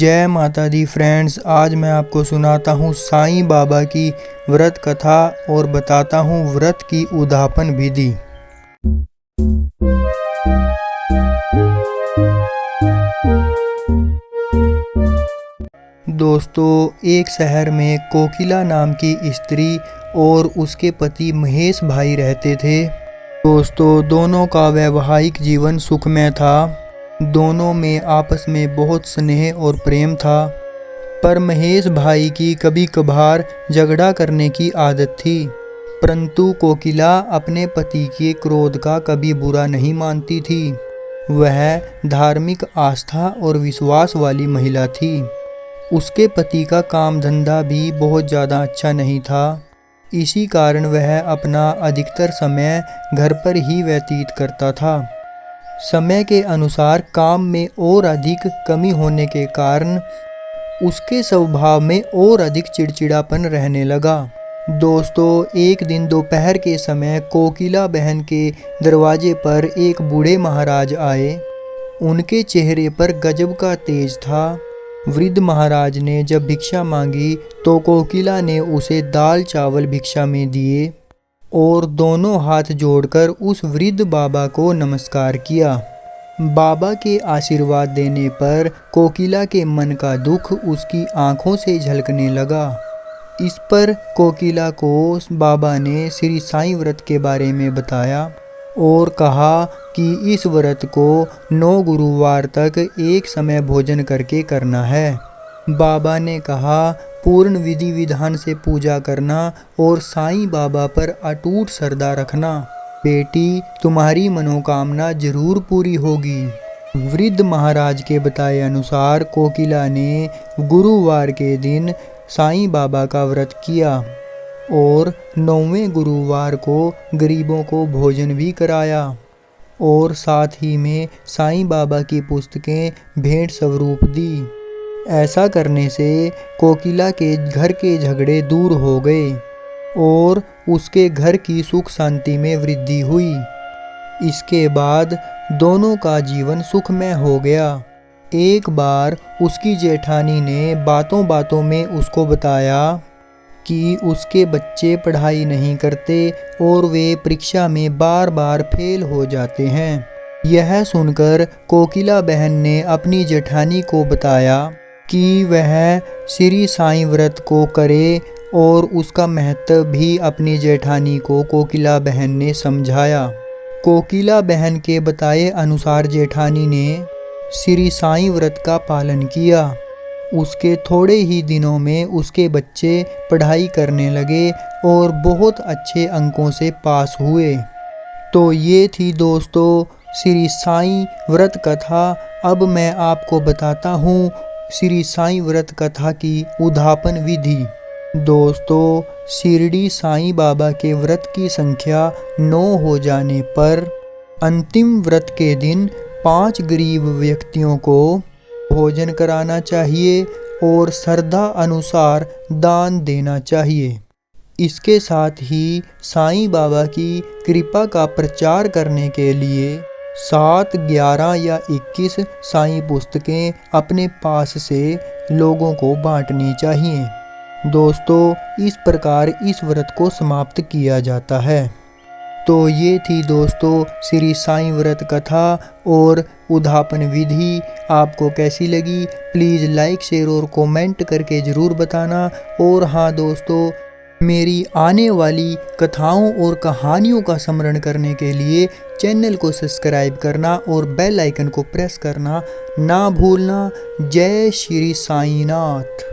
जय माता दी फ्रेंड्स। आज मैं आपको सुनाता हूँ साईं बाबा की व्रत कथा और बताता हूँ व्रत की उद्यापन विधि। दोस्तों, एक शहर में कोकिला नाम की स्त्री और उसके पति महेश भाई रहते थे। दोस्तों, दोनों का वैवाहिक जीवन सुखमय था। दोनों में आपस में बहुत स्नेह और प्रेम था, पर महेश भाई की कभी कभार झगड़ा करने की आदत थी। परंतु कोकिला अपने पति के क्रोध का कभी बुरा नहीं मानती थी। वह धार्मिक आस्था और विश्वास वाली महिला थी। उसके पति का काम धंधा भी बहुत ज़्यादा अच्छा नहीं था। इसी कारण वह अपना अधिकतर समय घर पर ही व्यतीत करता था। समय के अनुसार काम में और अधिक कमी होने के कारण उसके स्वभाव में और अधिक चिड़चिड़ापन रहने लगा। दोस्तों, एक दिन दोपहर के समय कोकिला बहन के दरवाजे पर एक बूढ़े महाराज आए। उनके चेहरे पर गजब का तेज था। वृद्ध महाराज ने जब भिक्षा मांगी तो कोकिला ने उसे दाल चावल भिक्षा में दिए और दोनों हाथ जोड़कर उस वृद्ध बाबा को नमस्कार किया। बाबा के आशीर्वाद देने पर कोकिला के मन का दुख उसकी आंखों से झलकने लगा। इस पर कोकिला को बाबा ने श्री साईं व्रत के बारे में बताया और कहा कि इस व्रत को 9 गुरुवार तक एक समय भोजन करके करना है। बाबा ने कहा, पूर्ण विधि विधान से पूजा करना और साईं बाबा पर अटूट श्रद्धा रखना। बेटी, तुम्हारी मनोकामना जरूर पूरी होगी। वृद्ध महाराज के बताए अनुसार कोकिला ने गुरुवार के दिन साईं बाबा का व्रत किया और 9वें गुरुवार को गरीबों को भोजन भी कराया और साथ ही में साईं बाबा की पुस्तकें भेंट स्वरूप दी। ऐसा करने से कोकिला के घर के झगड़े दूर हो गए और उसके घर की सुख शांति में वृद्धि हुई। इसके बाद दोनों का जीवन सुखमय हो गया। एक बार उसकी जेठानी ने बातों बातों में उसको बताया कि उसके बच्चे पढ़ाई नहीं करते और वे परीक्षा में बार बार फेल हो जाते हैं। यह सुनकर कोकिला बहन ने अपनी जेठानी को बताया कि वह श्री साईं व्रत को करे और उसका महत्व भी अपनी जेठानी को कोकिला बहन ने समझाया। कोकिला बहन के बताए अनुसार जेठानी ने श्री साईं व्रत का पालन किया। उसके थोड़े ही दिनों में उसके बच्चे पढ़ाई करने लगे और बहुत अच्छे अंकों से पास हुए। तो ये थी दोस्तों श्री साईं व्रत कथा। अब मैं आपको बताता हूँ श्री साईं व्रत कथा की उद्यापन विधि। दोस्तों, शिरडी साईं बाबा के व्रत की संख्या 9 हो जाने पर अंतिम व्रत के दिन 5 गरीब व्यक्तियों को भोजन कराना चाहिए और श्रद्धा अनुसार दान देना चाहिए। इसके साथ ही साईं बाबा की कृपा का प्रचार करने के लिए 7, 11 या 21 साईं पुस्तकें अपने पास से लोगों को बांटनी चाहिए। दोस्तों, इस प्रकार इस व्रत को समाप्त किया जाता है। तो ये थी दोस्तों श्री साईं व्रत कथा और उद्यापन विधि। आपको कैसी लगी प्लीज़ लाइक, शेयर और कमेंट करके ज़रूर बताना। और हाँ दोस्तों, मेरी आने वाली कथाओं और कहानियों का स्मरण करने के लिए चैनल को सब्सक्राइब करना और बेल आइकन को प्रेस करना ना भूलना। जय श्री साईं नाथ।